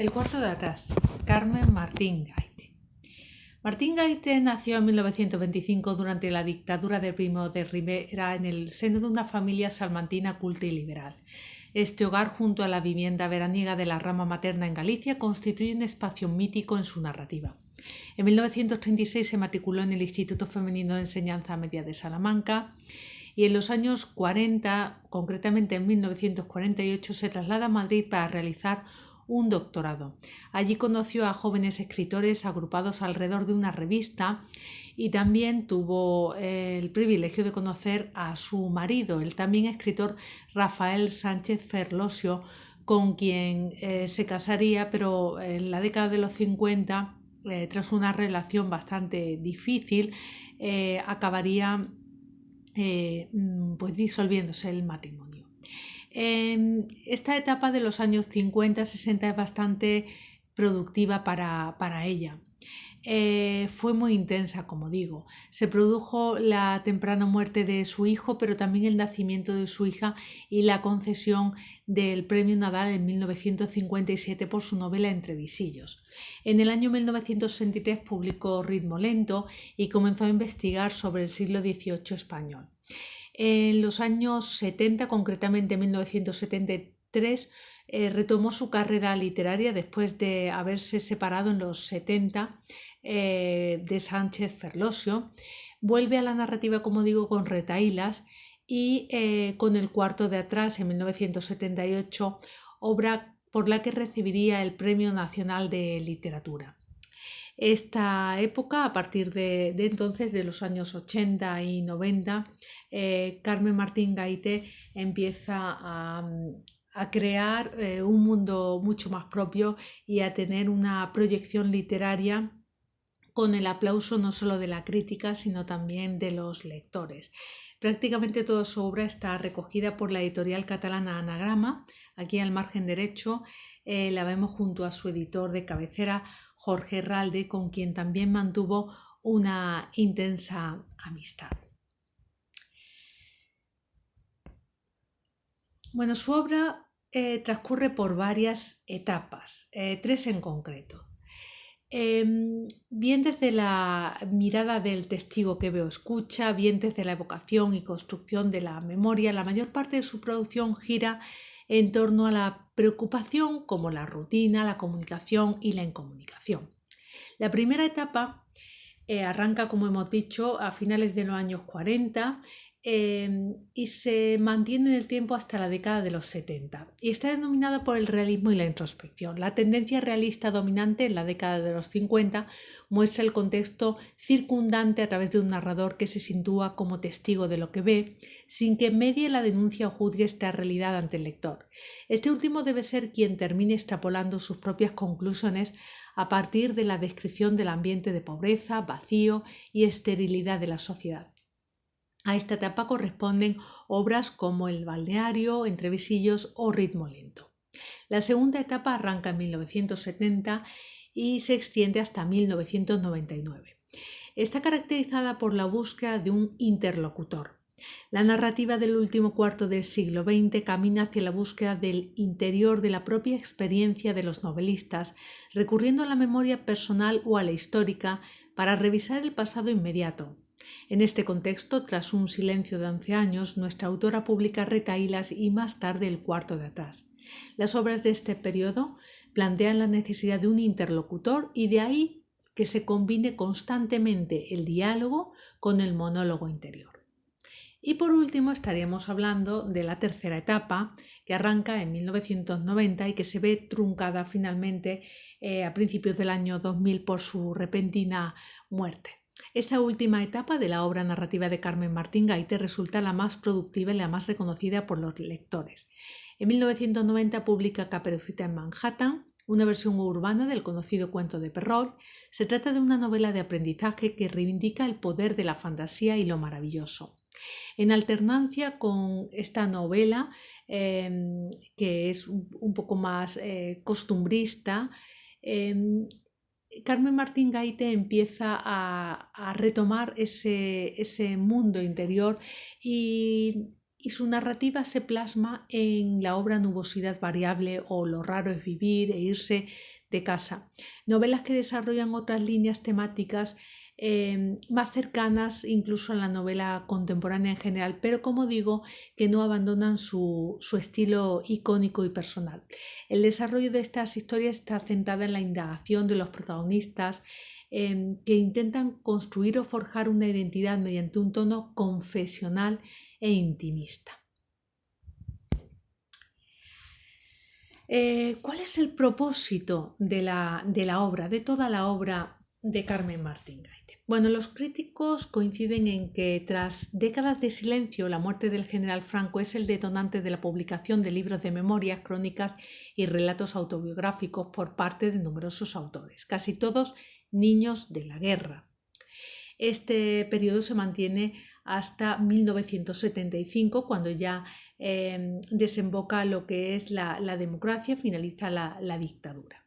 El cuarto de atrás, Carmen Martín Gaite. Martín Gaite nació en 1925 durante la dictadura de Primo de Rivera en el seno de una familia salmantina culta y liberal. Este hogar, junto a la vivienda veraniega de la rama materna en Galicia, constituye un espacio mítico en su narrativa. En 1936 se matriculó en el Instituto Femenino de Enseñanza Media de Salamanca y en los años 40, concretamente en 1948, se traslada a Madrid para realizar un doctorado. Allí conoció a jóvenes escritores agrupados alrededor de una revista y también tuvo el privilegio de conocer a su marido, el también escritor Rafael Sánchez Ferlosio, con quien se casaría, pero en la década de los 50, tras una relación bastante difícil, acabaría disolviéndose el matrimonio. Esta etapa de los años 50-60 es bastante productiva para ella. Fue muy intensa, como digo. Se produjo la temprana muerte de su hijo, pero también el nacimiento de su hija y la concesión del Premio Nadal en 1957 por su novela Entre visillos. En el año 1963 publicó Ritmo lento y comenzó a investigar sobre el siglo XVIII español. En los años 70, concretamente en 1973, retomó su carrera literaria después de haberse separado en los 70 de Sánchez Ferlosio. Vuelve a la narrativa, como digo, con Retahílas y con El cuarto de atrás en 1978, obra por la que recibiría el Premio Nacional de Literatura. Esta época, a partir de entonces, de los años 80 y 90, Carmen Martín Gaite empieza a crear un mundo mucho más propio y a tener una proyección literaria con el aplauso no solo de la crítica, sino también de los lectores. Prácticamente toda su obra está recogida por la editorial catalana Anagrama. Aquí al margen derecho la vemos junto a su editor de cabecera, Jorge Herralde, con quien también mantuvo una intensa amistad. Bueno, su obra transcurre por varias etapas, tres en concreto. Bien desde la mirada del testigo que ve o escucha, bien desde la evocación y construcción de la memoria, la mayor parte de su producción gira en torno a la preocupación como la rutina, la comunicación y la incomunicación. La primera etapa arranca, como hemos dicho, a finales de los años 40 y se mantiene en el tiempo hasta la década de los 70 y está denominada por el realismo y la introspección. La tendencia realista dominante en la década de los 50 muestra el contexto circundante a través de un narrador que se sitúa como testigo de lo que ve, sin que medie la denuncia o juzgue esta realidad ante el lector. Este último debe ser quien termine extrapolando sus propias conclusiones a partir de la descripción del ambiente de pobreza, vacío y esterilidad de la sociedad. A esta etapa corresponden obras como El balneario, Entre visillos o Ritmo lento. La segunda etapa arranca en 1970 y se extiende hasta 1999. Está caracterizada por la búsqueda de un interlocutor. La narrativa del último cuarto del siglo XX camina hacia la búsqueda del interior de la propia experiencia de los novelistas, recurriendo a la memoria personal o a la histórica para revisar el pasado inmediato. En este contexto, tras un silencio de 11 años, nuestra autora publica Retahílas y más tarde El cuarto de atrás. Las obras de este periodo plantean la necesidad de un interlocutor y de ahí que se combine constantemente el diálogo con el monólogo interior. Y por último estaríamos hablando de la tercera etapa, que arranca en 1990 y que se ve truncada finalmente a principios del año 2000 por su repentina muerte. Esta última etapa de la obra narrativa de Carmen Martín Gaite resulta la más productiva y la más reconocida por los lectores. En 1990 publica Caperucita en Manhattan, una versión urbana del conocido cuento de Perrault. Se trata de una novela de aprendizaje que reivindica el poder de la fantasía y lo maravilloso. En alternancia con esta novela, que es un poco más costumbrista, Carmen Martín Gaite empieza a retomar ese mundo interior y y su narrativa se plasma en la obra Nubosidad variable o Lo raro es vivir e irse de casa, novelas que desarrollan otras líneas temáticas más cercanas incluso a la novela contemporánea en general, pero como digo, que no abandonan su estilo icónico y personal. El desarrollo de estas historias está centrada en la indagación de los protagonistas que intentan construir o forjar una identidad mediante un tono confesional e intimista. ¿Cuál es el propósito de la obra, de toda la obra de Carmen Martín Gaite? Bueno, los críticos coinciden en que tras décadas de silencio, la muerte del general Franco es el detonante de la publicación de libros de memorias, crónicas y relatos autobiográficos por parte de numerosos autores, casi todos niños de la guerra. Este periodo se mantiene hasta 1975, cuando ya desemboca lo que es la democracia, finaliza la dictadura.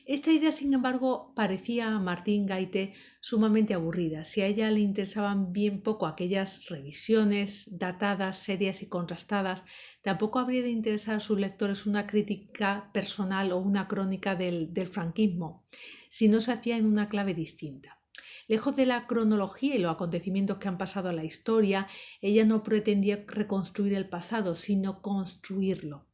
Esta idea, sin embargo, parecía a Martín Gaite sumamente aburrida. Si a ella le interesaban bien poco aquellas revisiones datadas, serias y contrastadas, tampoco habría de interesar a sus lectores una crítica personal o una crónica del franquismo, si no se hacía en una clave distinta. Lejos de la cronología y los acontecimientos que han pasado a la historia, ella no pretendía reconstruir el pasado, sino construirlo.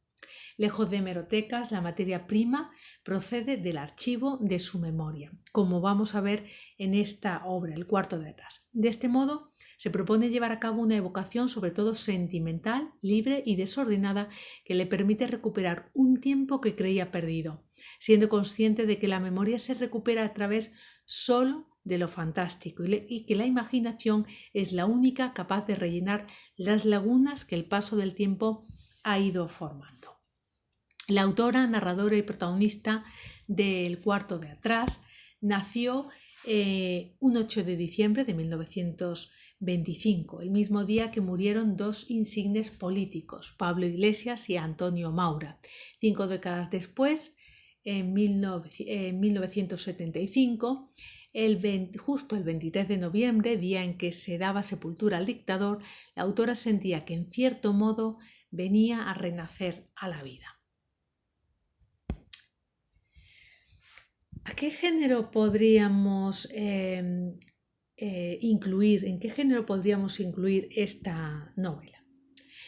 Lejos de hemerotecas, la materia prima procede del archivo de su memoria, como vamos a ver en esta obra, El cuarto de atrás. De este modo, se propone llevar a cabo una evocación sobre todo sentimental, libre y desordenada que le permite recuperar un tiempo que creía perdido, siendo consciente de que la memoria se recupera a través solo de lo fantástico y que la imaginación es la única capaz de rellenar las lagunas que el paso del tiempo ha ido formando. La autora, narradora y protagonista del cuarto de atrás nació un 8 de diciembre de 1925, el mismo día que murieron dos insignes políticos, Pablo Iglesias y Antonio Maura. 5 décadas después, en 1975, justo el 23 de noviembre, día en que se daba sepultura al dictador, la autora sentía que en cierto modo venía a renacer a la vida. ¿A qué género podríamos incluir? ¿En qué género podríamos incluir esta novela?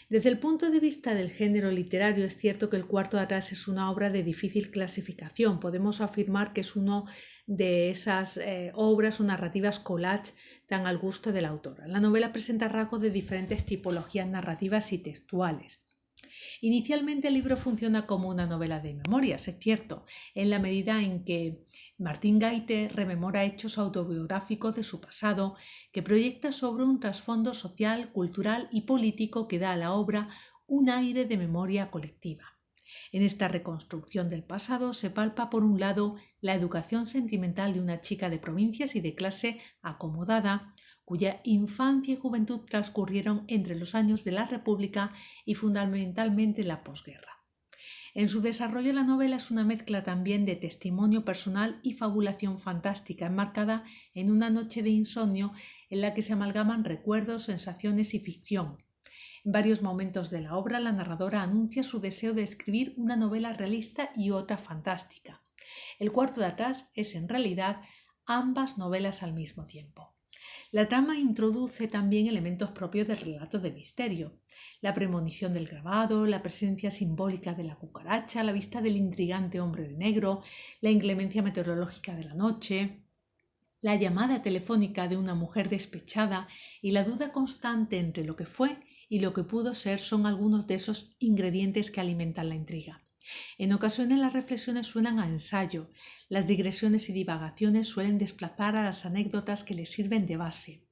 Desde el punto de vista del género literario, es cierto que El cuarto de atrás es una obra de difícil clasificación. Podemos afirmar que es una de esas obras o narrativas collage tan al gusto de la autora. La novela presenta rasgos de diferentes tipologías narrativas y textuales. Inicialmente el libro funciona como una novela de memorias, es cierto, en la medida en que Martín Gaite rememora hechos autobiográficos de su pasado que proyecta sobre un trasfondo social, cultural y político que da a la obra un aire de memoria colectiva. En esta reconstrucción del pasado se palpa por un lado la educación sentimental de una chica de provincias y de clase acomodada, cuya infancia y juventud transcurrieron entre los años de la República y fundamentalmente la posguerra. En su desarrollo la novela es una mezcla también de testimonio personal y fabulación fantástica, enmarcada en una noche de insomnio en la que se amalgaman recuerdos, sensaciones y ficción. En varios momentos de la obra la narradora anuncia su deseo de escribir una novela realista y otra fantástica. El cuarto de atrás es en realidad ambas novelas al mismo tiempo. La trama introduce también elementos propios del relato de misterio. La premonición del grabado, la presencia simbólica de la cucaracha, la vista del intrigante hombre de negro, la inclemencia meteorológica de la noche, la llamada telefónica de una mujer despechada y la duda constante entre lo que fue y lo que pudo ser son algunos de esos ingredientes que alimentan la intriga. En ocasiones las reflexiones suenan a ensayo, las digresiones y divagaciones suelen desplazar a las anécdotas que les sirven de base.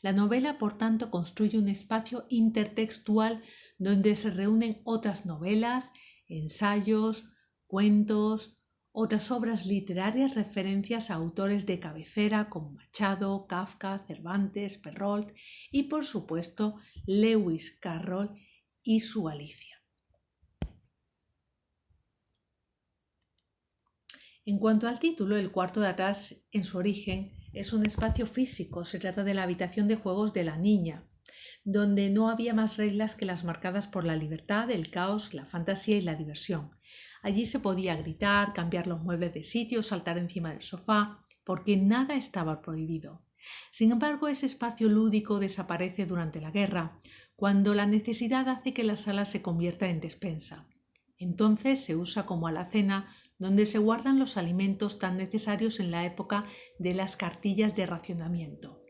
La novela, por tanto, construye un espacio intertextual donde se reúnen otras novelas, ensayos, cuentos, otras obras literarias, referencias a autores de cabecera como Machado, Kafka, Cervantes, Perrault y, por supuesto, Lewis Carroll y su Alicia. En cuanto al título, El cuarto de atrás, en su origen, es un espacio físico. Se trata de la habitación de juegos de la niña. donde no había más reglas que las marcadas por la libertad, el caos, la fantasía y la diversión. Allí se podía gritar, cambiar los muebles de sitio, saltar encima del sofá, porque nada estaba prohibido. Sin embargo, ese espacio lúdico desaparece durante la guerra, cuando la necesidad hace que la sala se convierta en despensa. Entonces se usa como alacena, donde se guardan los alimentos tan necesarios en la época de las cartillas de racionamiento.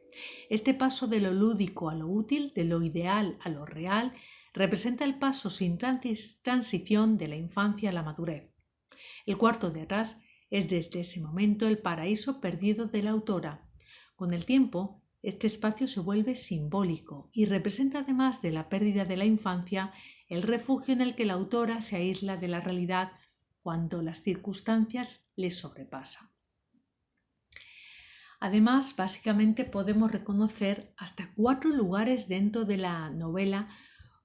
Este paso de lo lúdico a lo útil, de lo ideal a lo real, representa el paso sin transición de la infancia a la madurez. El cuarto de atrás es desde ese momento el paraíso perdido de la autora. Con el tiempo, este espacio se vuelve simbólico y representa, además de la pérdida de la infancia, el refugio en el que la autora se aísla de la realidad cuando las circunstancias le sobrepasan. Además, básicamente podemos reconocer hasta 4 lugares dentro de la novela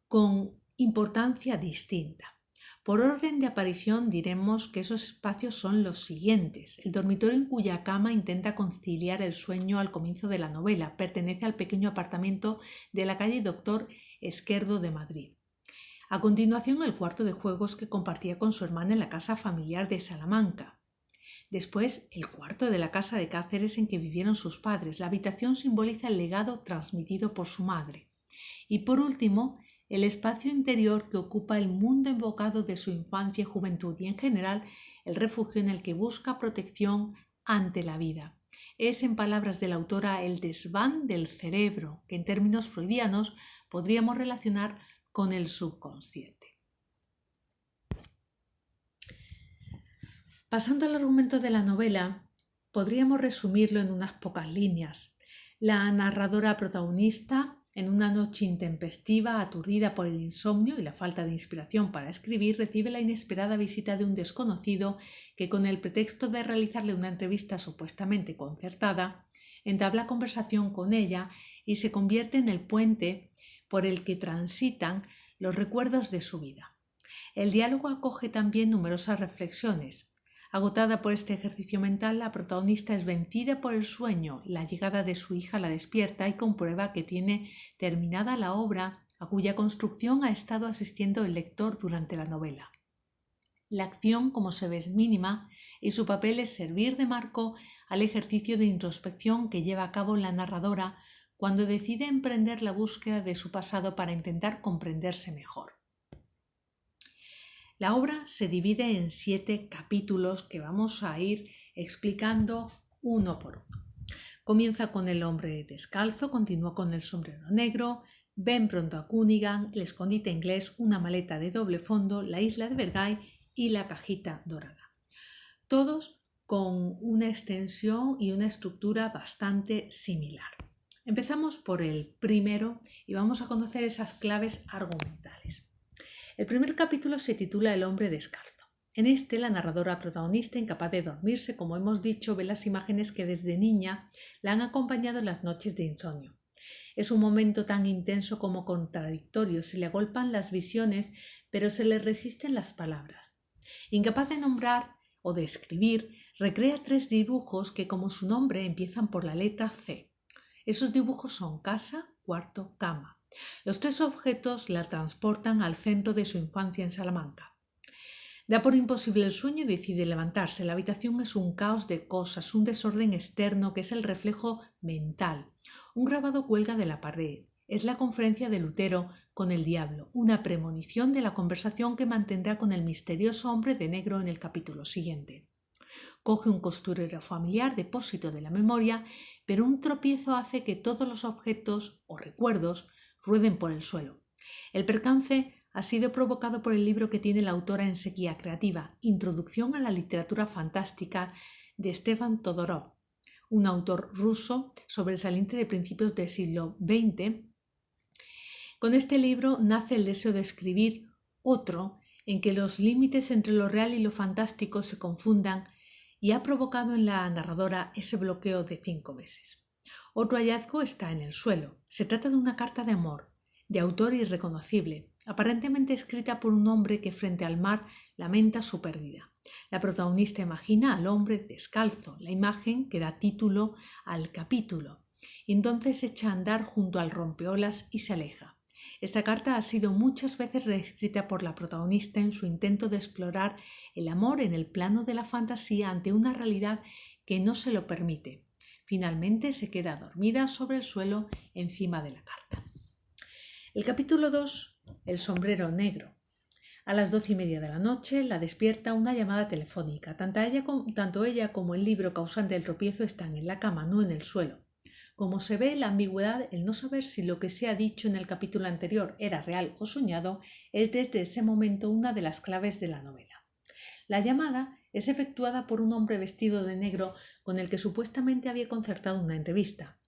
con importancia distinta. Por orden de aparición diremos que esos espacios son los siguientes. El dormitorio en cuya cama intenta conciliar el sueño al comienzo de la novela pertenece al pequeño apartamento de la calle Doctor Esquerdo de Madrid. A continuación, el cuarto de juegos que compartía con su hermana en la casa familiar de Salamanca. Después, el cuarto de la casa de Cáceres en que vivieron sus padres. La habitación simboliza el legado transmitido por su madre. Y por último, el espacio interior que ocupa el mundo invocado de su infancia y juventud y, en general, el refugio en el que busca protección ante la vida. Es, en palabras de la autora, el desván del cerebro, que en términos freudianos podríamos relacionar con el subconsciente. Pasando al argumento de la novela, podríamos resumirlo en unas pocas líneas. La narradora protagonista, en una noche intempestiva, aturdida por el insomnio y la falta de inspiración para escribir, recibe la inesperada visita de un desconocido que, con el pretexto de realizarle una entrevista supuestamente concertada, entabla conversación con ella y se convierte en el puente por el que transitan los recuerdos de su vida. El diálogo acoge también numerosas reflexiones. Agotada por este ejercicio mental, la protagonista es vencida por el sueño. La llegada de su hija la despierta y comprueba que tiene terminada la obra a cuya construcción ha estado asistiendo el lector durante la novela. La acción, como se ve, es mínima y su papel es servir de marco al ejercicio de introspección que lleva a cabo la narradora cuando decide emprender la búsqueda de su pasado para intentar comprenderse mejor. La obra se divide en 7 capítulos que vamos a ir explicando uno por uno. Comienza con el hombre descalzo, continúa con el sombrero negro, ven pronto a Cunningham, el escondite inglés, una maleta de doble fondo, la isla de Vergai y la cajita dorada. Todos con una extensión y una estructura bastante similar. Empezamos por el primero y vamos a conocer esas claves argumentales. El primer capítulo se titula El hombre descalzo. En este, la narradora protagonista, incapaz de dormirse, como hemos dicho, ve las imágenes que desde niña la han acompañado en las noches de insomnio. Es un momento tan intenso como contradictorio, se le agolpan las visiones, pero se le resisten las palabras. Incapaz de nombrar o de escribir, recrea 3 dibujos que, como su nombre, empiezan por la letra C. Esos dibujos son casa, cuarto, cama. Los 3 objetos la transportan al centro de su infancia en Salamanca. Da por imposible el sueño y decide levantarse. La habitación es un caos de cosas, un desorden externo que es el reflejo mental. Un grabado cuelga de la pared. Es la conferencia de Lutero con el diablo, una premonición de la conversación que mantendrá con el misterioso hombre de negro en el capítulo siguiente. Coge un costurero familiar, depósito de la memoria, pero un tropiezo hace que todos los objetos o recuerdos rueden por el suelo. El percance ha sido provocado por el libro que tiene la autora en sequía creativa, Introducción a la literatura fantástica, de Stefan Todorov, un autor ruso sobresaliente de principios del siglo XX. Con este libro nace el deseo de escribir otro en que los límites entre lo real y lo fantástico se confundan y ha provocado en la narradora ese bloqueo de 5 meses. Otro hallazgo está en el suelo. Se trata de una carta de amor, de autor irreconocible, aparentemente escrita por un hombre que frente al mar lamenta su pérdida. La protagonista imagina al hombre descalzo, la imagen que da título al capítulo. Entonces echa a andar junto al rompeolas y se aleja. Esta carta ha sido muchas veces reescrita por la protagonista en su intento de explorar el amor en el plano de la fantasía ante una realidad que no se lo permite. Finalmente se queda dormida sobre el suelo encima de la carta. El capítulo 2, El sombrero negro. A las 12:30 de la noche la despierta una llamada telefónica. Tanto ella como el libro causante del tropiezo están en la cama, no en el suelo. Como se ve, la ambigüedad, el no saber si lo que se ha dicho en el capítulo anterior era real o soñado, es desde ese momento una de las claves de la novela. La llamada es efectuada por un hombre vestido de negro con el que supuestamente había concertado una entrevista.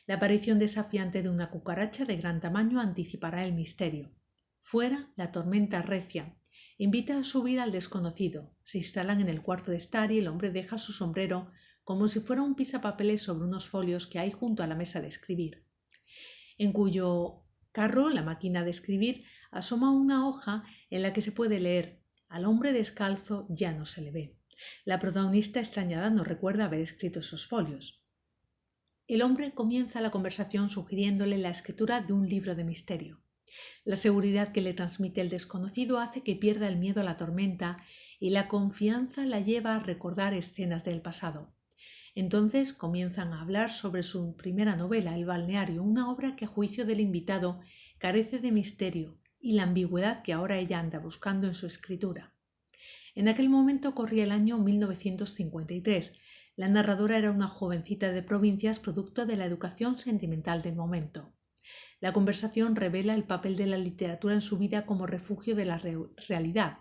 La aparición desafiante de una cucaracha de gran tamaño anticipará el misterio. Fuera, la tormenta recia. Invita a subir al desconocido. Se instalan en el cuarto de estar y el hombre deja su sombrero como si fuera un pisapapeles sobre unos folios que hay junto a la mesa de escribir, en cuyo carro la máquina de escribir asoma una hoja en la que se puede leer: al hombre descalzo ya no se le ve. La protagonista extrañada no recuerda haber escrito esos folios. El hombre comienza la conversación sugiriéndole la escritura de un libro de misterio. La seguridad que le transmite el desconocido hace que pierda el miedo a la tormenta y la confianza la lleva a recordar escenas del pasado. Entonces comienzan a hablar sobre su primera novela, El balneario, una obra que a juicio del invitado carece de misterio y la ambigüedad que ahora ella anda buscando en su escritura. En aquel momento corría el año 1953. La narradora era una jovencita de provincias producto de la educación sentimental del momento. La conversación revela el papel de la literatura en su vida como refugio de la realidad.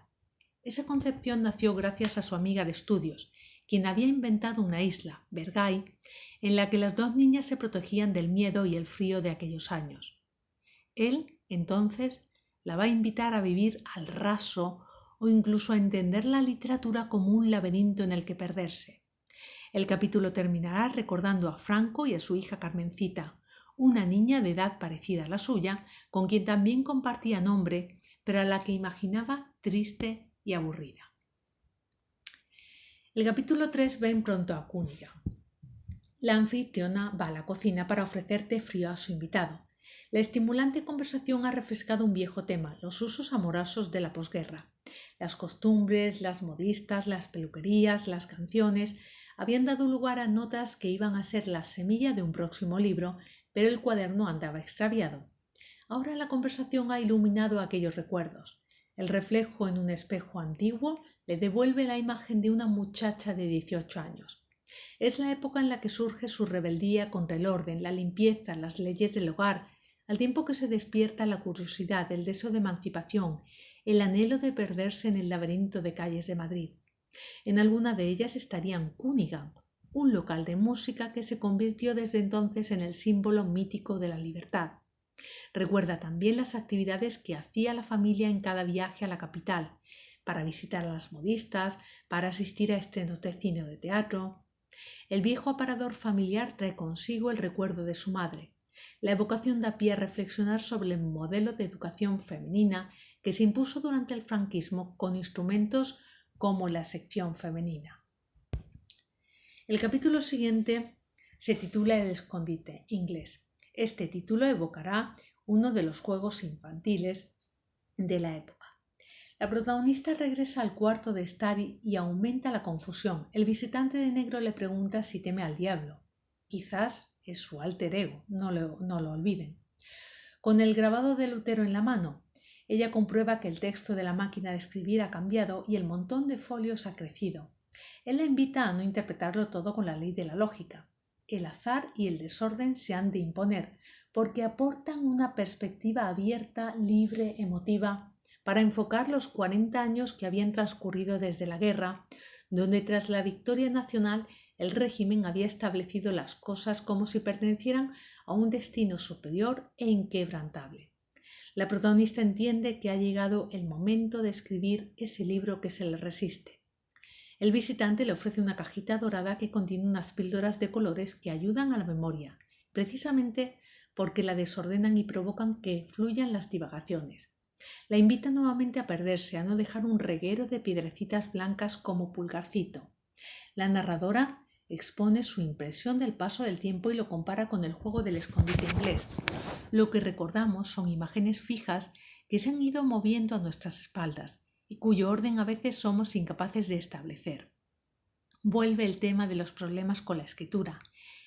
Esa concepción nació gracias a su amiga de estudios, quien había inventado una isla, Bergay, en la que las dos niñas se protegían del miedo y el frío de aquellos años. Él, entonces, la va a invitar a vivir al raso o incluso a entender la literatura como un laberinto en el que perderse. El capítulo terminará recordando a Franco y a su hija Carmencita, una niña de edad parecida a la suya, con quien también compartía nombre, pero a la que imaginaba triste y aburrida. El capítulo 3 ven pronto a Cúniga. La anfitriona va a la cocina para ofrecer té frío a su invitado. La estimulante conversación ha refrescado un viejo tema, los usos amorosos de la posguerra. Las costumbres, las modistas, las peluquerías, las canciones habían dado lugar a notas que iban a ser la semilla de un próximo libro, pero el cuaderno andaba extraviado. Ahora la conversación ha iluminado aquellos recuerdos. El reflejo en un espejo antiguo le devuelve la imagen de una muchacha de 18 años. Es la época en la que surge su rebeldía contra el orden, la limpieza, las leyes del hogar, al tiempo que se despierta la curiosidad, el deseo de emancipación, el anhelo de perderse en el laberinto de calles de Madrid. En alguna de ellas estarían Cúniga, un local de música que se convirtió desde entonces en el símbolo mítico de la libertad. Recuerda también las actividades que hacía la familia en cada viaje a la capital, para visitar a las modistas, para asistir a estrenos de cine o de teatro. El viejo aparador familiar trae consigo el recuerdo de su madre. La evocación da pie a reflexionar sobre el modelo de educación femenina que se impuso durante el franquismo con instrumentos como la sección femenina. El capítulo siguiente se titula El escondite inglés. Este título evocará uno de los juegos infantiles de la época. La protagonista regresa al cuarto de estar y aumenta la confusión. El visitante de negro le pregunta si teme al diablo. Quizás es su alter ego, no lo olviden. Con el grabado de Lutero en la mano, ella comprueba que el texto de la máquina de escribir ha cambiado y el montón de folios ha crecido. Él la invita a no interpretarlo todo con la ley de la lógica. El azar y el desorden se han de imponer, porque aportan una perspectiva abierta, libre, emotiva, para enfocar los 40 años que habían transcurrido desde la guerra, donde tras la victoria nacional el régimen había establecido las cosas como si pertenecieran a un destino superior e inquebrantable. La protagonista entiende que ha llegado el momento de escribir ese libro que se le resiste. El visitante le ofrece una cajita dorada que contiene unas píldoras de colores que ayudan a la memoria, precisamente porque la desordenan y provocan que fluyan las divagaciones. La invita nuevamente a perderse, a no dejar un reguero de piedrecitas blancas como pulgarcito. La narradora expone su impresión del paso del tiempo y lo compara con el juego del escondite inglés. Lo que recordamos son imágenes fijas que se han ido moviendo a nuestras espaldas y cuyo orden a veces somos incapaces de establecer. Vuelve el tema de los problemas con la escritura.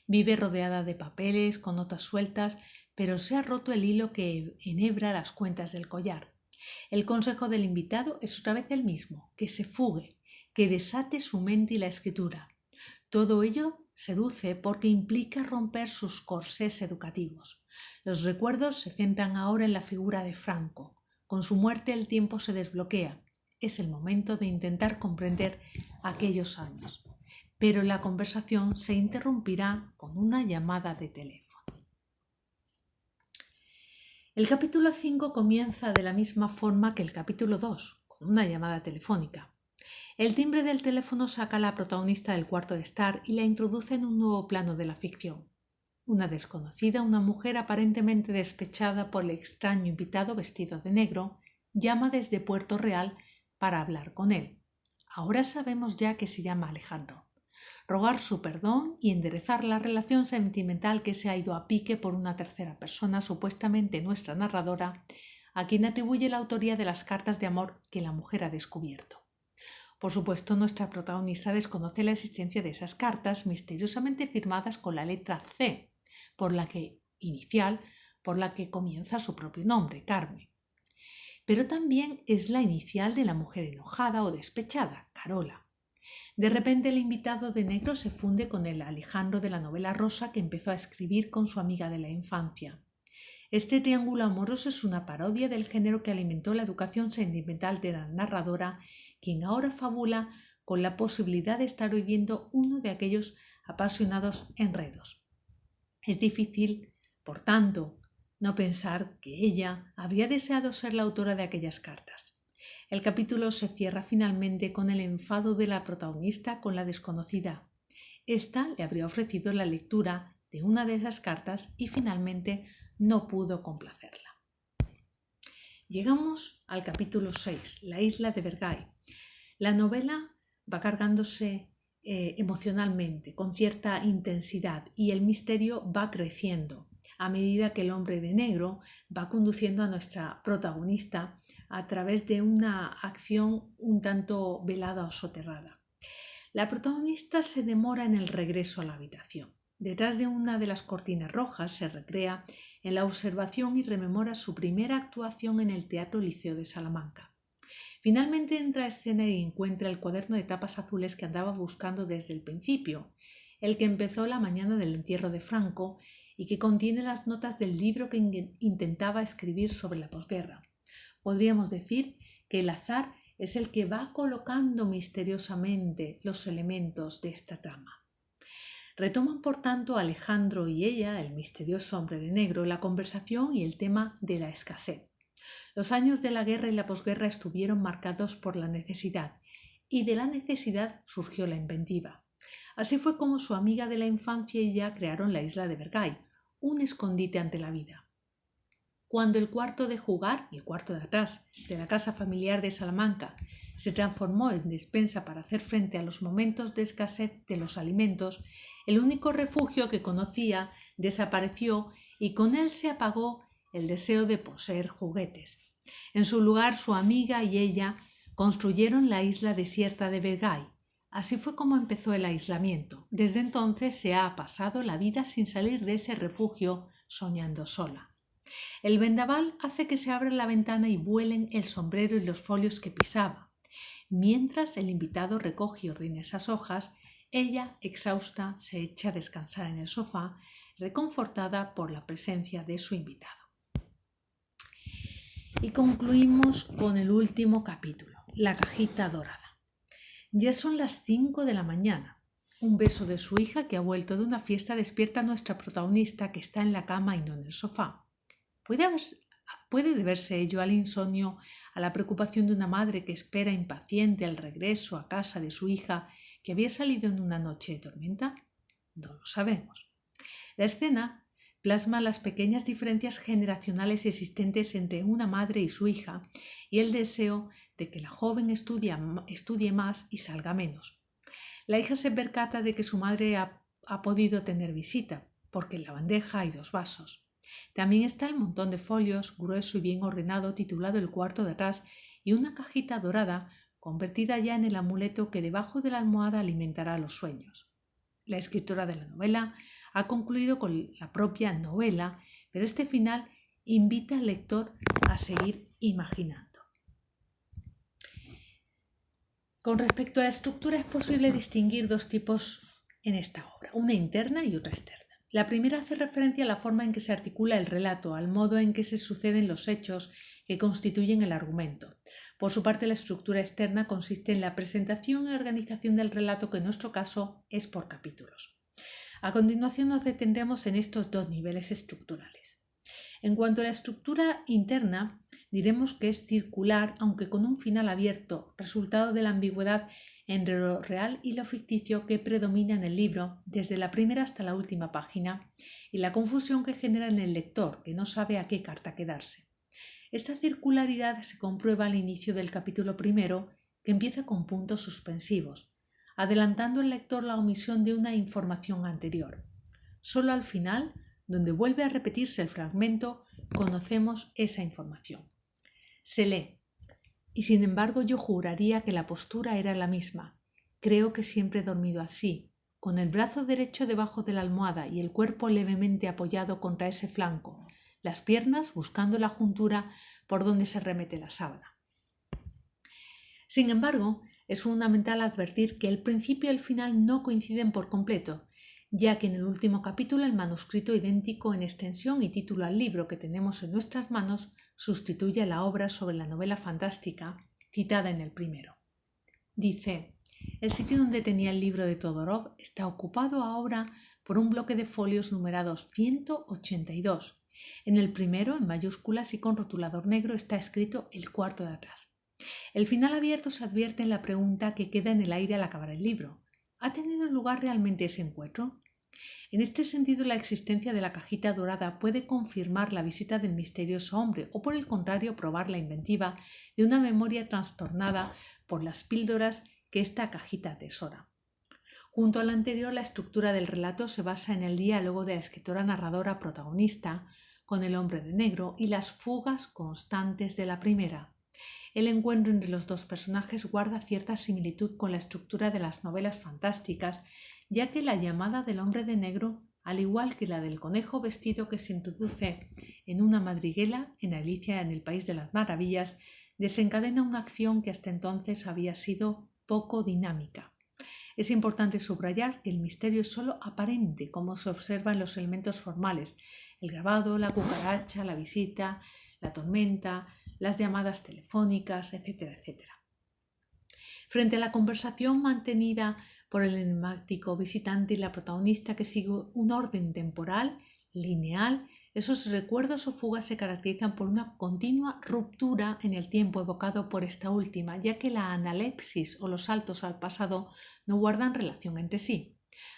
Vive rodeada de papeles, con notas sueltas, pero se ha roto el hilo que enhebra las cuentas del collar. El consejo del invitado es otra vez el mismo, que se fugue, que desate su mente y la escritura. Todo ello seduce porque implica romper sus corsés educativos. Los recuerdos se centran ahora en la figura de Franco. Con su muerte el tiempo se desbloquea. Es el momento de intentar comprender aquellos años. Pero la conversación se interrumpirá con una llamada de teléfono. El capítulo 5 comienza de la misma forma que el capítulo 2, con una llamada telefónica. El timbre del teléfono saca a la protagonista del cuarto de estar y la introduce en un nuevo plano de la ficción. Una desconocida, una mujer aparentemente despechada por el extraño invitado vestido de negro, llama desde Puerto Real para hablar con él. Ahora sabemos ya que se llama Alejandro. Rogar su perdón y enderezar la relación sentimental que se ha ido a pique por una tercera persona, supuestamente nuestra narradora, a quien atribuye la autoría de las cartas de amor que la mujer ha descubierto. Por supuesto, nuestra protagonista desconoce la existencia de esas cartas misteriosamente firmadas con la letra C, por la que comienza su propio nombre, Carmen. Pero también es la inicial de la mujer enojada o despechada, Carola. De repente el invitado de negro se funde con el Alejandro de la novela rosa que empezó a escribir con su amiga de la infancia. Este triángulo amoroso es una parodia del género que alimentó la educación sentimental de la narradora, quien ahora fabula con la posibilidad de estar viviendo uno de aquellos apasionados enredos. Es difícil, por tanto, no pensar que ella habría deseado ser la autora de aquellas cartas. El capítulo se cierra finalmente con el enfado de la protagonista con la desconocida. Esta le habría ofrecido la lectura de una de esas cartas y finalmente no pudo complacerla. Llegamos al capítulo 6, La isla de Vergai. La novela va cargándose emocionalmente, con cierta intensidad, y el misterio va creciendo a medida que el hombre de negro va conduciendo a nuestra protagonista a través de una acción un tanto velada o soterrada. La protagonista se demora en el regreso a la habitación. Detrás de una de las cortinas rojas se recrea en la observación y rememora su primera actuación en el Teatro Liceo de Salamanca. Finalmente entra a escena y encuentra el cuaderno de tapas azules que andaba buscando desde el principio, el que empezó la mañana del entierro de Franco y que contiene las notas del libro que intentaba escribir sobre la posguerra. Podríamos decir que el azar es el que va colocando misteriosamente los elementos de esta trama. Retoman por tanto Alejandro y ella, el misterioso hombre de negro, la conversación y el tema de la escasez. Los años de la guerra y la posguerra estuvieron marcados por la necesidad, y de la necesidad surgió la inventiva. Así fue como su amiga de la infancia y ella crearon la isla de Vergai, un escondite ante la vida. Cuando el cuarto de jugar, el cuarto de atrás, de la casa familiar de Salamanca, se transformó en despensa para hacer frente a los momentos de escasez de los alimentos, el único refugio que conocía desapareció y con él se apagó el deseo de poseer juguetes. En su lugar, su amiga y ella construyeron la isla desierta de Vergai. Así fue como empezó el aislamiento. Desde entonces se ha pasado la vida sin salir de ese refugio, soñando sola. El vendaval hace que se abra la ventana y vuelen el sombrero y los folios que pisaba. Mientras el invitado recoge y ordena esas hojas, ella, exhausta, se echa a descansar en el sofá, reconfortada por la presencia de su invitado. Y concluimos con el último capítulo, La cajita dorada. Ya son las 5 de la mañana. Un beso de su hija que ha vuelto de una fiesta despierta a nuestra protagonista que está en la cama y no en el sofá. ¿Puede deberse ello al insomnio, a la preocupación de una madre que espera impaciente el regreso a casa de su hija que había salido en una noche de tormenta? No lo sabemos. La escena plasma las pequeñas diferencias generacionales existentes entre una madre y su hija y el deseo de que la joven estudie más y salga menos. La hija se percata de que su madre ha podido tener visita, porque en la bandeja hay 2 vasos. También está el montón de folios, grueso y bien ordenado, titulado El cuarto de atrás, y una cajita dorada, convertida ya en el amuleto que debajo de la almohada alimentará los sueños. La escritora de la novela ha concluido con la propia novela, pero este final invita al lector a seguir imaginando. Con respecto a la estructura es posible distinguir 2 tipos en esta obra, una interna y otra externa. La primera hace referencia a la forma en que se articula el relato, al modo en que se suceden los hechos que constituyen el argumento. Por su parte, la estructura externa consiste en la presentación y organización del relato, que en nuestro caso es por capítulos. A continuación nos detendremos en estos 2 niveles estructurales. En cuanto a la estructura interna, diremos que es circular, aunque con un final abierto, resultado de la ambigüedad entre lo real y lo ficticio que predomina en el libro desde la primera hasta la última página, y la confusión que genera en el lector, que no sabe a qué carta quedarse. Esta circularidad se comprueba al inicio del capítulo primero, que empieza con puntos suspensivos, adelantando al lector la omisión de una información anterior. Solo al final, donde vuelve a repetirse el fragmento, conocemos esa información. Se lee: y sin embargo yo juraría que la postura era la misma. Creo que siempre he dormido así, con el brazo derecho debajo de la almohada y el cuerpo levemente apoyado contra ese flanco, las piernas buscando la juntura por donde se remete la sábana. Sin embargo, es fundamental advertir que el principio y el final no coinciden por completo, ya que en el último capítulo el manuscrito idéntico en extensión y título al libro que tenemos en nuestras manos sustituye la obra sobre la novela fantástica citada en el primero. Dice: el sitio donde tenía el libro de Todorov está ocupado ahora por un bloque de folios numerados 182. En el primero, en mayúsculas y con rotulador negro, está escrito El cuarto de atrás. El final abierto se advierte en la pregunta que queda en el aire al acabar el libro: ¿ha tenido lugar realmente ese encuentro? En este sentido, la existencia de la cajita dorada puede confirmar la visita del misterioso hombre o, por el contrario, probar la inventiva de una memoria trastornada por las píldoras que esta cajita atesora. Junto a lo anterior, la estructura del relato se basa en el diálogo de la escritora narradora protagonista con el hombre de negro y las fugas constantes de la primera. El encuentro entre los 2 personajes guarda cierta similitud con la estructura de las novelas fantásticas, ya que la llamada del hombre de negro, al igual que la del conejo vestido que se introduce en una madriguera en Alicia en el País de las Maravillas, desencadena una acción que hasta entonces había sido poco dinámica. Es importante subrayar que el misterio es solo aparente, como se observa en los elementos formales: el grabado, la cucaracha, la visita, la tormenta, las llamadas telefónicas, etcétera, etcétera. Frente a la conversación mantenida por el enigmático visitante y la protagonista, que sigue un orden temporal lineal, esos recuerdos o fugas se caracterizan por una continua ruptura en el tiempo evocado por esta última, ya que la analepsis o los saltos al pasado no guardan relación entre sí.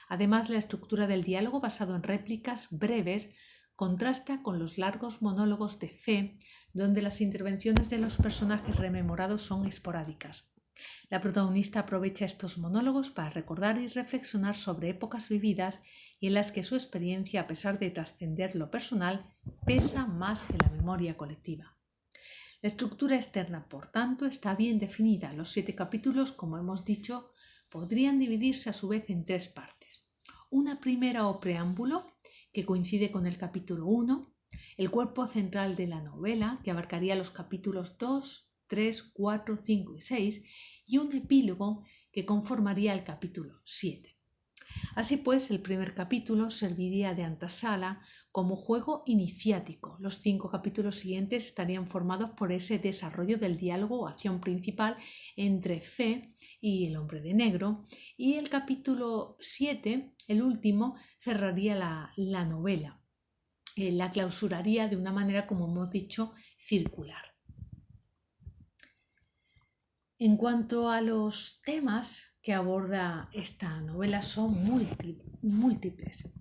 Además, la estructura del diálogo, basado en réplicas breves, contrasta con los largos monólogos de C, donde las intervenciones de los personajes rememorados son esporádicas. La protagonista aprovecha estos monólogos para recordar y reflexionar sobre épocas vividas y en las que su experiencia, a pesar de trascender lo personal, pesa más que la memoria colectiva. La estructura externa, por tanto, está bien definida. Los 7 capítulos, como hemos dicho, podrían dividirse a su vez en 3 partes. Una primera o preámbulo, que coincide con el capítulo 1, el cuerpo central de la novela, que abarcaría los capítulos 2, 3, 4, 5 y 6, y un epílogo que conformaría el capítulo 7. Así pues, el primer capítulo serviría de antesala como juego iniciático. Los 5 capítulos siguientes estarían formados por ese desarrollo del diálogo o acción principal entre C y el hombre de negro, y el capítulo 7, el último, cerraría la novela. La clausuraría de una manera, como hemos dicho, circular. En cuanto a los temas que aborda esta novela, son múltiples.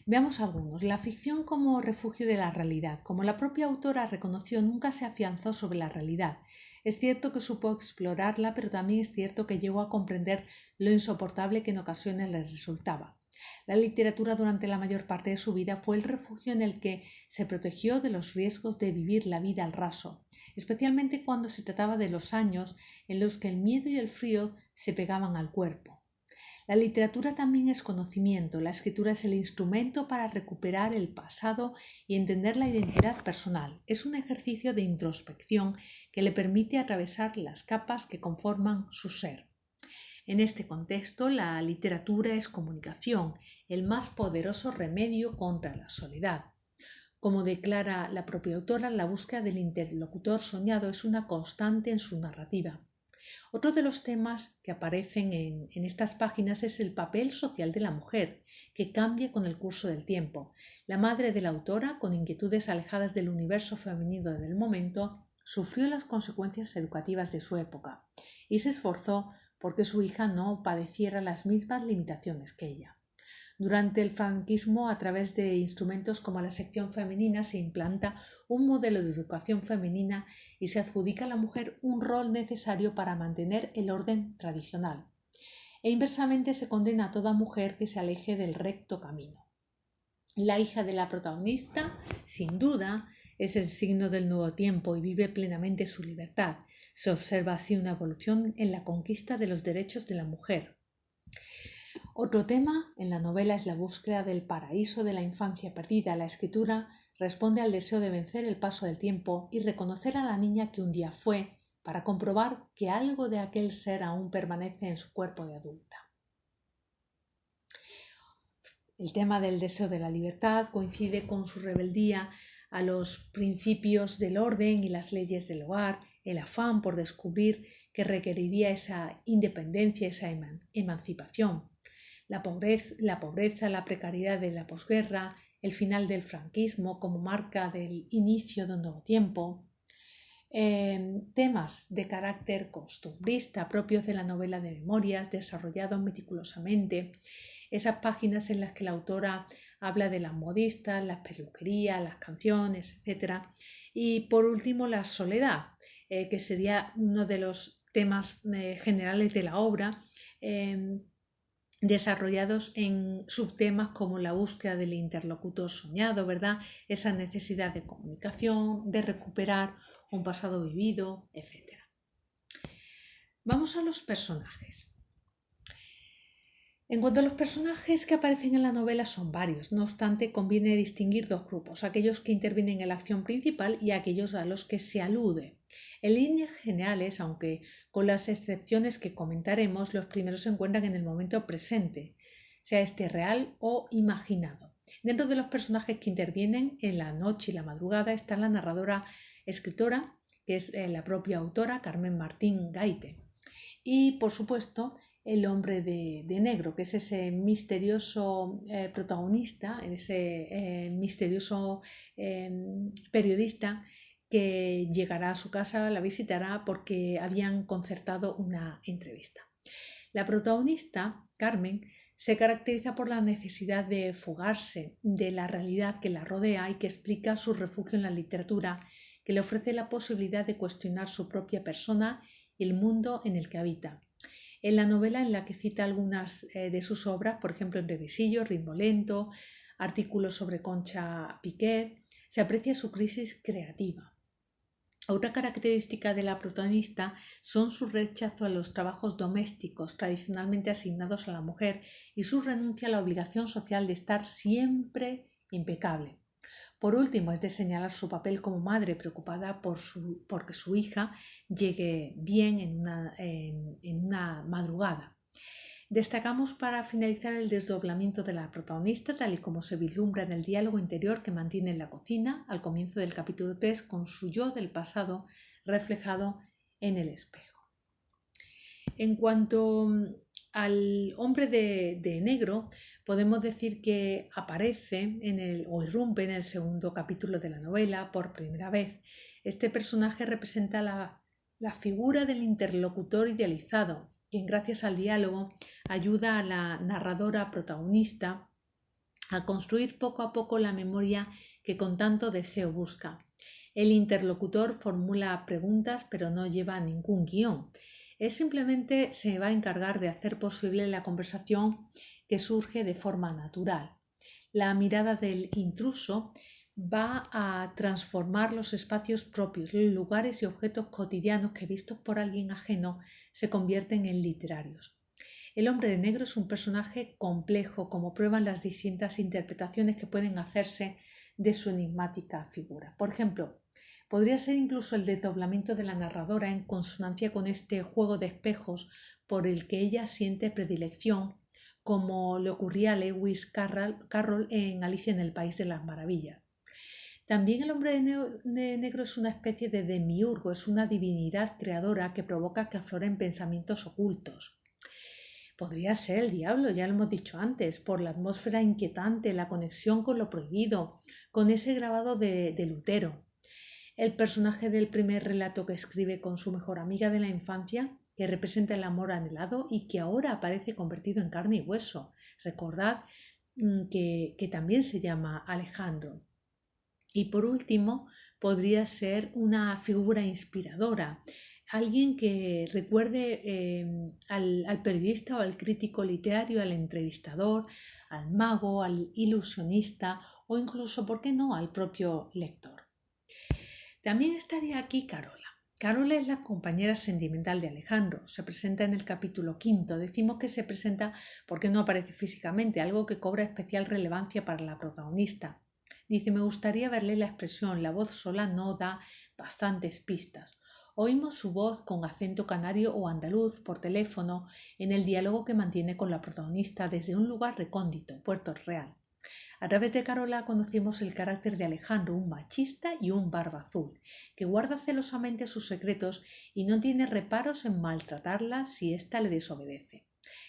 Veamos algunos. La ficción como refugio de la realidad. Como la propia autora reconoció, nunca se afianzó sobre la realidad. Es cierto que supo explorarla, pero también es cierto que llegó a comprender lo insoportable que en ocasiones le resultaba. La literatura durante la mayor parte de su vida fue el refugio en el que se protegió de los riesgos de vivir la vida al raso, especialmente cuando se trataba de los años en los que el miedo y el frío se pegaban al cuerpo. La literatura también es conocimiento, la escritura es el instrumento para recuperar el pasado y entender la identidad personal. Es un ejercicio de introspección que le permite atravesar las capas que conforman su ser. En este contexto, la literatura es comunicación, el más poderoso remedio contra la soledad. Como declara la propia autora, la búsqueda del interlocutor soñado es una constante en su narrativa. Otro de los temas que aparecen en estas páginas es el papel social de la mujer, que cambia con el curso del tiempo. La madre de la autora, con inquietudes alejadas del universo femenino del momento, sufrió las consecuencias educativas de su época y se esforzó porque su hija no padeciera las mismas limitaciones que ella. Durante el franquismo, a través de instrumentos como la sección femenina, se implanta un modelo de educación femenina y se adjudica a la mujer un rol necesario para mantener el orden tradicional. E inversamente se condena a toda mujer que se aleje del recto camino. La hija de la protagonista, sin duda, es el signo del nuevo tiempo y vive plenamente su libertad. Se observa así una evolución en la conquista de los derechos de la mujer. Otro tema en la novela es la búsqueda del paraíso de la infancia perdida. La escritura responde al deseo de vencer el paso del tiempo y reconocer a la niña que un día fue, para comprobar que algo de aquel ser aún permanece en su cuerpo de adulta. El tema del deseo de la libertad coincide con su rebeldía a los principios del orden y las leyes del hogar, el afán por descubrir que requeriría esa independencia, esa emancipación. La pobreza, la precariedad de la posguerra, el final del franquismo como marca del inicio de un nuevo tiempo, temas de carácter costumbrista propios de la novela de memorias, desarrollados meticulosamente, esas páginas en las que la autora habla de las modistas, las peluquerías, las canciones, etc. Y por último, la soledad, que sería uno de los temas generales de la obra, desarrollados en subtemas como la búsqueda del interlocutor soñado, ¿verdad? Esa necesidad de comunicación, de recuperar un pasado vivido, etc. Vamos a los personajes. En cuanto a los personajes que aparecen en la novela son varios, no obstante conviene distinguir dos grupos, aquellos que intervienen en la acción principal y aquellos a los que se alude. En líneas generales, aunque con las excepciones que comentaremos, los primeros se encuentran en el momento presente, sea este real o imaginado. Dentro de los personajes que intervienen en la noche y la madrugada está la narradora escritora, que es la propia autora, Carmen Martín Gaite. Y, por supuesto, el hombre de negro, que es ese misterioso protagonista, ese misterioso periodista que llegará a su casa, la visitará porque habían concertado una entrevista. La protagonista, Carmen, se caracteriza por la necesidad de fugarse de la realidad que la rodea y que explica su refugio en la literatura, que le ofrece la posibilidad de cuestionar su propia persona y el mundo en el que habita. En la novela, en la que cita algunas de sus obras, por ejemplo en Revisillo, Ritmo Lento, artículos sobre Concha Piquer, se aprecia su crisis creativa. Otra característica de la protagonista son su rechazo a los trabajos domésticos tradicionalmente asignados a la mujer y su renuncia a la obligación social de estar siempre impecable. Por último, es de señalar su papel como madre preocupada porque su hija llegue bien en una madrugada. Destacamos para finalizar el desdoblamiento de la protagonista, tal y como se vislumbra en el diálogo interior que mantiene en la cocina al comienzo del capítulo 3 con su yo del pasado reflejado en el espejo. En cuanto al hombre de negro, podemos decir que aparece o irrumpe en el segundo capítulo de la novela por primera vez. Este personaje representa la figura del interlocutor idealizado, quien gracias al diálogo ayuda a la narradora protagonista a construir poco a poco la memoria que con tanto deseo busca. El interlocutor formula preguntas pero no lleva ningún guión. Él simplemente se va a encargar de hacer posible la conversación que surge de forma natural. La mirada del intruso va a transformar los espacios propios, los lugares y objetos cotidianos que vistos por alguien ajeno se convierten en literarios. El hombre de negro es un personaje complejo, como prueban las distintas interpretaciones que pueden hacerse de su enigmática figura. Por ejemplo, podría ser incluso el desdoblamiento de la narradora en consonancia con este juego de espejos por el que ella siente predilección, como le ocurría a Lewis Carroll en Alicia en el País de las Maravillas. También el hombre de negro es una especie de demiurgo, es una divinidad creadora que provoca que afloren pensamientos ocultos. Podría ser el diablo, ya lo hemos dicho antes, por la atmósfera inquietante, la conexión con lo prohibido, con ese grabado de Lutero. El personaje del primer relato que escribe con su mejor amiga de la infancia, que representa el amor anhelado y que ahora aparece convertido en carne y hueso. Recordad que también se llama Alejandro. Y por último, podría ser una figura inspiradora, alguien que recuerde al periodista o al crítico literario, al entrevistador, al mago, al ilusionista o incluso, ¿por qué no?, al propio lector. También estaría aquí Carola. Carola es la compañera sentimental de Alejandro. Se presenta en el capítulo 5. Decimos que se presenta porque no aparece físicamente, algo que cobra especial relevancia para la protagonista. Dice, me gustaría verle la expresión, la voz sola no da bastantes pistas. Oímos su voz con acento canario o andaluz por teléfono en el diálogo que mantiene con la protagonista desde un lugar recóndito, Puerto Real. A través de Carola conocimos el carácter de Alejandro, un machista y un barba azul, que guarda celosamente sus secretos y no tiene reparos en maltratarla si ésta le desobedece.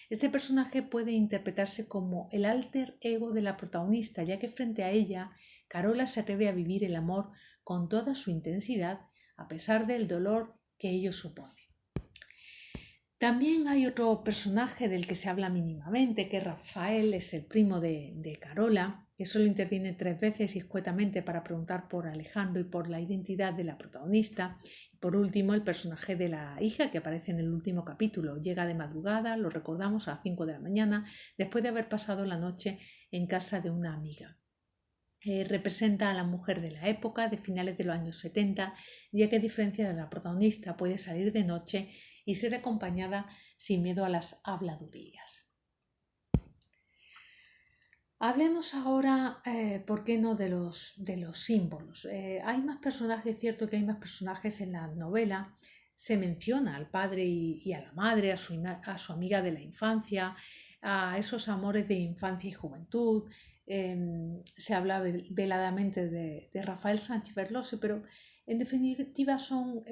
Este personaje puede interpretarse como el alter ego de la protagonista, ya que frente a ella, Carola se atreve a vivir el amor con toda su intensidad, a pesar del dolor que ello supone. También hay otro personaje del que se habla mínimamente, que Rafael es el primo de Carola, que solo interviene 3 veces y escuetamente para preguntar por Alejandro y por la identidad de la protagonista. Y por último, el personaje de la hija, que aparece en el último capítulo. Llega de madrugada, lo recordamos, a las 5 de la mañana, después de haber pasado la noche en casa de una amiga. Representa a la mujer de la época, de finales de los años 70, ya que a diferencia de la protagonista puede salir de noche y ser acompañada sin miedo a las habladurías. Hablemos ahora, ¿por qué no?, de los símbolos. Hay más personajes, es cierto que hay más personajes en la novela. Se menciona al padre y a la madre, a su amiga de la infancia, a esos amores de infancia y juventud. Se habla veladamente de Rafael Sánchez Berlose, pero en definitiva son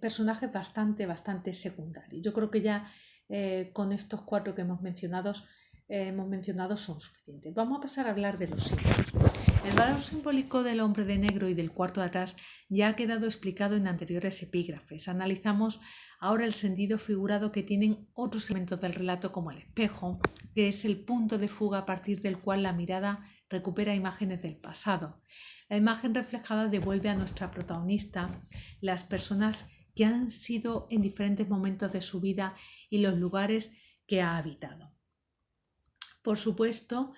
personajes bastante secundarios. Yo creo que ya con estos 4 que hemos mencionado son suficientes. Vamos a pasar a hablar de los símbolos. El valor simbólico del hombre de negro y del cuarto de atrás ya ha quedado explicado en anteriores epígrafes. Analizamos ahora el sentido figurado que tienen otros elementos del relato, como el espejo, que es el punto de fuga a partir del cual la mirada recupera imágenes del pasado. La imagen reflejada devuelve a nuestra protagonista las personas que han sido en diferentes momentos de su vida y los lugares que ha habitado. Por supuesto,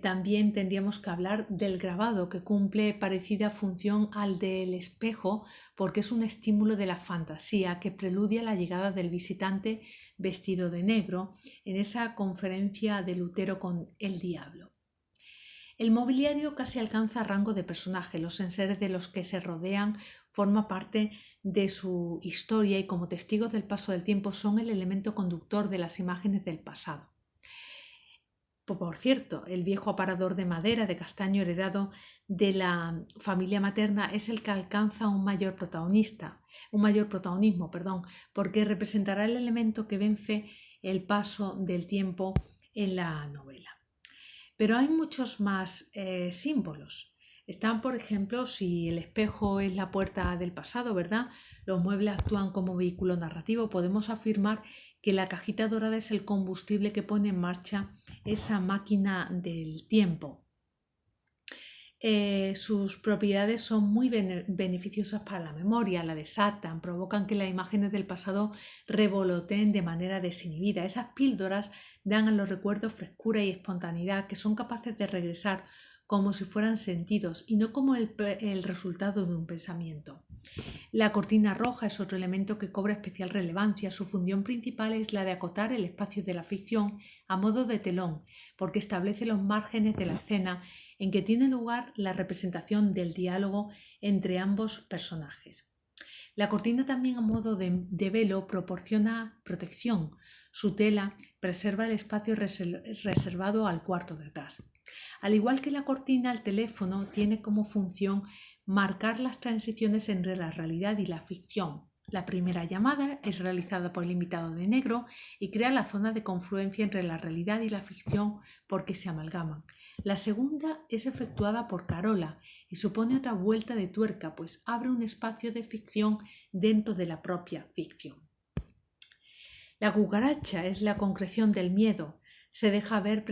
también tendríamos que hablar del grabado, que cumple parecida función al del espejo porque es un estímulo de la fantasía que preludia la llegada del visitante vestido de negro en esa conferencia de Lutero con el diablo. El mobiliario casi alcanza rango de personaje. Los enseres de los que se rodean forman parte de su historia y como testigos del paso del tiempo son el elemento conductor de las imágenes del pasado. Por cierto, el viejo aparador de madera de castaño heredado de la familia materna es el que alcanza un mayor protagonismo, porque representará el elemento que vence el paso del tiempo en la novela. Pero hay muchos más símbolos. Están, por ejemplo, si el espejo es la puerta del pasado, ¿verdad? Los muebles actúan como vehículo narrativo. Podemos afirmar que la cajita dorada es el combustible que pone en marcha esa máquina del tiempo. Sus propiedades son muy beneficiosas para la memoria, la desatan, provocan que las imágenes del pasado revoloteen de manera desinhibida. Esas píldoras dan a los recuerdos frescura y espontaneidad, que son capaces de regresar como si fueran sentidos y no como el resultado de un pensamiento. La cortina roja es otro elemento que cobra especial relevancia. Su función principal es la de acotar el espacio de la ficción a modo de telón, porque establece los márgenes de la escena en que tiene lugar la representación del diálogo entre ambos personajes. La cortina también a modo de velo proporciona protección. Su tela preserva el espacio reservado al cuarto de atrás. Al igual que la cortina, el teléfono tiene como función marcar las transiciones entre la realidad y la ficción. La primera llamada es realizada por el invitado de negro y crea la zona de confluencia entre la realidad y la ficción porque se amalgaman. La segunda es efectuada por Carola y supone otra vuelta de tuerca, pues abre un espacio de ficción dentro de la propia ficción. La cucaracha es la concreción del miedo. Se deja ver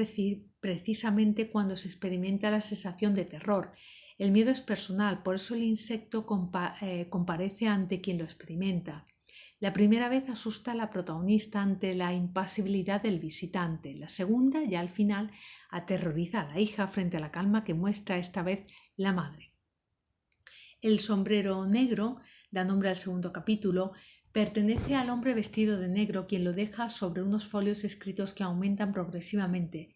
precisamente cuando se experimenta la sensación de terror. El miedo es personal, por eso el insecto comparece ante quien lo experimenta. La primera vez asusta a la protagonista ante la impasibilidad del visitante. La segunda, ya al final, aterroriza a la hija frente a la calma que muestra esta vez la madre. El sombrero negro da nombre al segundo capítulo. Pertenece al hombre vestido de negro, quien lo deja sobre unos folios escritos que aumentan progresivamente.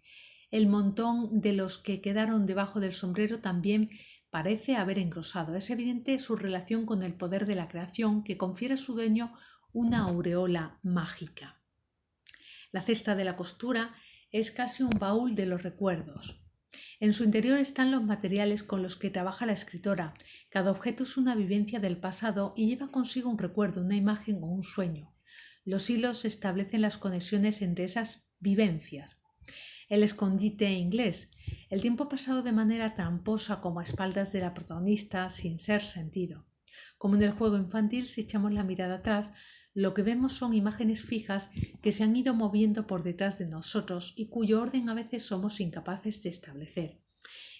El montón de los que quedaron debajo del sombrero también parece haber engrosado. Es evidente su relación con el poder de la creación, que confiere a su dueño una aureola mágica. La cesta de la costura es casi un baúl de los recuerdos. En su interior están los materiales con los que trabaja la escritora. Cada objeto es una vivencia del pasado y lleva consigo un recuerdo, una imagen o un sueño. Los hilos establecen las conexiones entre esas vivencias. El escondite inglés. El tiempo pasado de manera tramposa como a espaldas de la protagonista sin ser sentido. Como en el juego infantil, si echamos la mirada atrás, lo que vemos son imágenes fijas que se han ido moviendo por detrás de nosotros y cuyo orden a veces somos incapaces de establecer.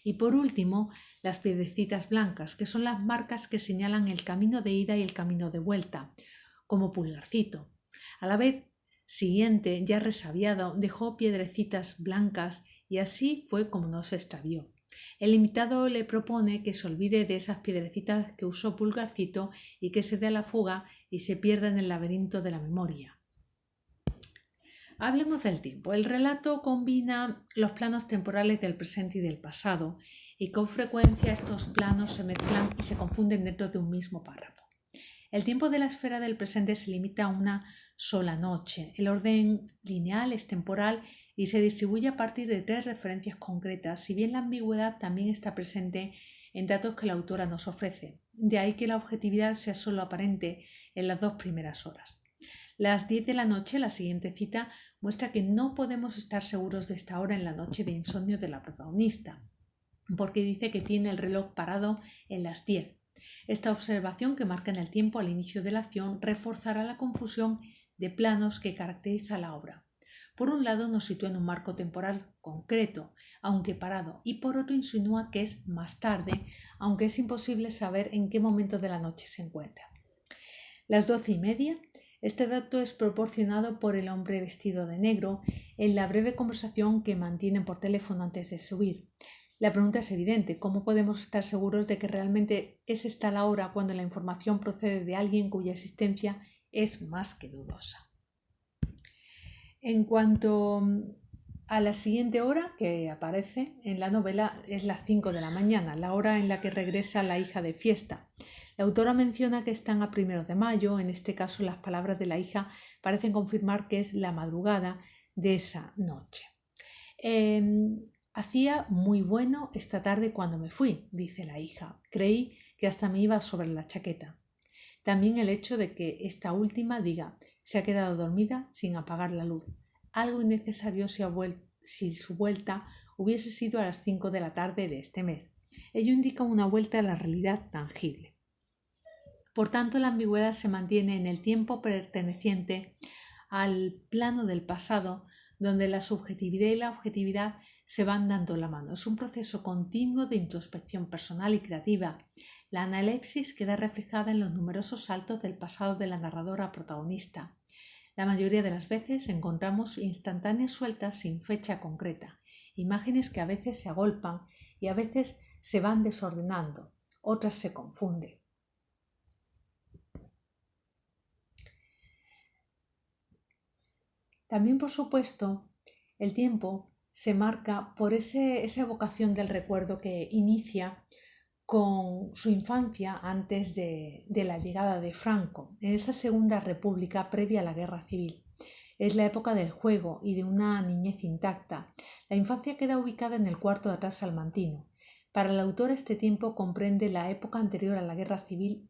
Y por último, las piedrecitas blancas, que son las marcas que señalan el camino de ida y el camino de vuelta, como Pulgarcito. A la vez siguiente, ya resabiado, dejó piedrecitas blancas y así fue como no se extravió. El invitado le propone que se olvide de esas piedrecitas que usó Pulgarcito y que se dé a la fuga y se pierda en el laberinto de la memoria. Hablemos del tiempo. El relato combina los planos temporales del presente y del pasado, y con frecuencia estos planos se mezclan y se confunden dentro de un mismo párrafo. El tiempo de la esfera del presente se limita a una sola noche. El orden lineal es temporal y se distribuye a partir de 3 referencias concretas, si bien la ambigüedad también está presente en datos que la autora nos ofrece. De ahí que la objetividad sea solo aparente en las 2 primeras horas. Las 10 de la noche, la siguiente cita, muestra que no podemos estar seguros de esta hora en la noche de insomnio de la protagonista, porque dice que tiene el reloj parado en las 10. Esta observación, que marca en el tiempo al inicio de la acción, reforzará la confusión de planos que caracteriza la obra. Por un lado nos sitúa en un marco temporal concreto, aunque parado, y por otro insinúa que es más tarde, aunque es imposible saber en qué momento de la noche se encuentra. Las 12:30. Este dato es proporcionado por el hombre vestido de negro en la breve conversación que mantienen por teléfono antes de subir. La pregunta es evidente: ¿cómo podemos estar seguros de que realmente es esta la hora cuando la información procede de alguien cuya existencia es más que dudosa? En cuanto a la siguiente hora que aparece en la novela, es las 5 de la mañana, la hora en la que regresa la hija de fiesta. La autora menciona que están a 1 de mayo, en este caso las palabras de la hija parecen confirmar que es la madrugada de esa noche. Hacía muy bueno esta tarde cuando me fui, dice la hija. Creí que hasta me iba sobre la chaqueta. También el hecho de que esta última diga se ha quedado dormida sin apagar la luz. Algo innecesario si su vuelta hubiese sido a las 5 de la tarde de este mes. Ello indica una vuelta a la realidad tangible. Por tanto, la ambigüedad se mantiene en el tiempo perteneciente al plano del pasado, donde la subjetividad y la objetividad se van dando la mano. Es un proceso continuo de introspección personal y creativa. La analepsis queda reflejada en los numerosos saltos del pasado de la narradora protagonista. La mayoría de las veces encontramos instantáneas sueltas sin fecha concreta, imágenes que a veces se agolpan y a veces se van desordenando, otras se confunden. También, por supuesto, el tiempo se marca por esa evocación del recuerdo que inicia con su infancia antes de la llegada de Franco, en esa segunda república previa a la guerra civil. Es la época del juego y de una niñez intacta. La infancia queda ubicada en el cuarto de atrás salmantino. Para el autor este tiempo comprende la época anterior a la guerra civil.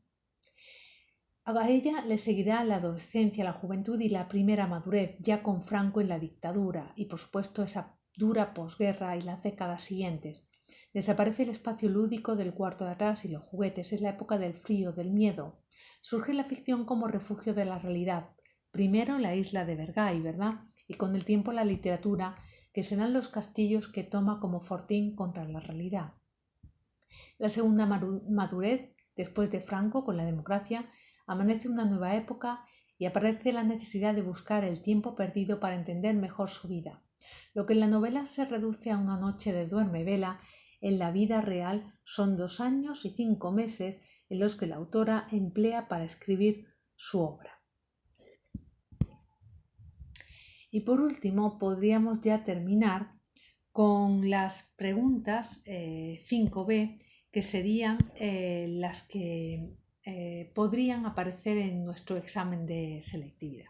A ella le seguirá la adolescencia, la juventud y la primera madurez, ya con Franco en la dictadura y por supuesto esa dura posguerra y las décadas siguientes. Desaparece el espacio lúdico del cuarto de atrás y los juguetes, es la época del frío, del miedo. Surge la ficción como refugio de la realidad. Primero la isla de Vergai, ¿verdad? Y con el tiempo la literatura, que serán los castillos que toma como fortín contra la realidad. La segunda madurez, después de Franco, con la democracia, amanece una nueva época y aparece la necesidad de buscar el tiempo perdido para entender mejor su vida. Lo que en la novela se reduce a una noche de duerme-vela, en la vida real son 2 años y 5 meses en los que la autora emplea para escribir su obra. Y por último, podríamos ya terminar con las preguntas 5b, que serían las que podrían aparecer en nuestro examen de selectividad.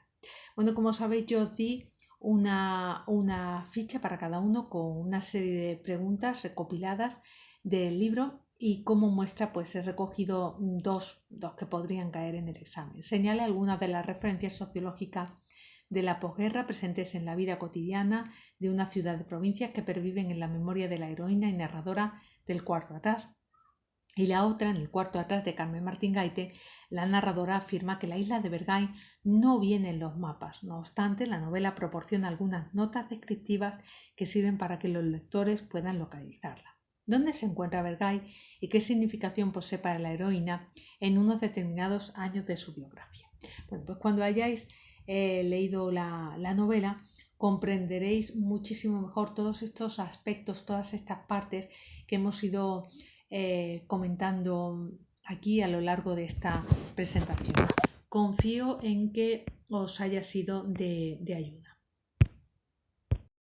Bueno, como sabéis, yo di una ficha para cada uno con una serie de preguntas recopiladas del libro y como muestra pues he recogido dos que podrían caer en el examen. Señale algunas de las referencias sociológicas de la posguerra presentes en la vida cotidiana de una ciudad de provincia que perviven en la memoria de la heroína y narradora del cuarto de atrás. Y la otra, en el cuarto de atrás de Carmen Martín Gaite, la narradora afirma que la isla de Vergai no viene en los mapas. No obstante, la novela proporciona algunas notas descriptivas que sirven para que los lectores puedan localizarla. ¿Dónde se encuentra Vergai y qué significación posee para la heroína en unos determinados años de su biografía? Bueno, pues cuando hayáis leído la novela, comprenderéis muchísimo mejor todos estos aspectos, todas estas partes que hemos ido comentando aquí a lo largo de esta presentación. Confío en que os haya sido de ayuda.